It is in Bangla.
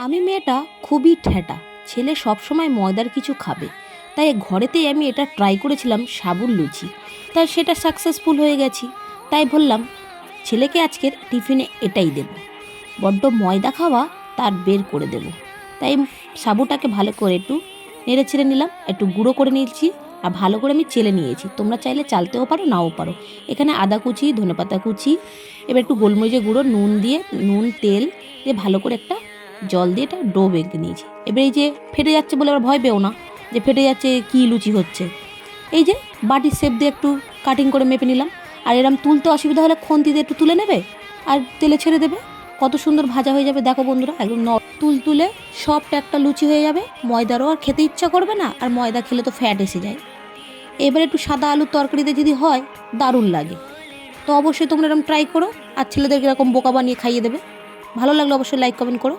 আমি মেয়েটা খুবই ঠেটা, ছেলে সবসময় ময়দার কিছু খাবে, তাই ঘরেতেই আমি এটা ট্রাই করেছিলাম সাবুর লুচি। তাই সেটা সাকসেসফুল হয়ে গেছি। তাই বললাম ছেলেকে আজকের টিফিনে এটাই দেব, বড্ড ময়দা খাওয়া তার বের করে দেব। তাই সাবুটাকে ভালো করে একটু নেড়ে ছেড়ে নিলাম, একটু গুঁড়ো করে নিয়েছি আর ভালো করে আমি চেলে নিয়েছি। তোমরা চাইলে চালতেও পারো, নাও পারো। এখানে আদা কুচি, ধনেপাতা কুচি, এবার একটু গোলমরিচের গুঁড়ো, নুন দিয়ে, নুন তেল দিয়ে ভালো করে একটা জল দিয়ে এটা ডো বেঁকে নিয়েছি। এবার এই যে ফেটে যাচ্ছে বলে আবার ভয় পেও না যে ফেটে যাচ্ছে কী লুচি হচ্ছে। এই যে বাটির শেপ দিয়ে একটু কাটিং করে মেপে নিলাম। আর এরম তুলতে অসুবিধা হলে খন্তি দিয়ে একটু তুলে নেবে আর তেলে ছেড়ে দেবে, কত সুন্দর ভাজা হয়ে যাবে। দেখো বন্ধুরা, একদম তুলে সফট একটা লুচি হয়ে যাবে। ময়দারও আর খেতে ইচ্ছা করবে না, আর ময়দা খেলে তো ফ্যাট এসে যায়। এবার একটু সাদা আলুর তরকারিতে যদি হয় দারুণ লাগে। তো অবশ্যই তোমরা এরকম ট্রাই করো আর ছেলেদেরকে এরকম বোকা বানিয়ে খাইয়ে দেবে। ভালো লাগলে অবশ্যই লাইক কমেন্ট করো।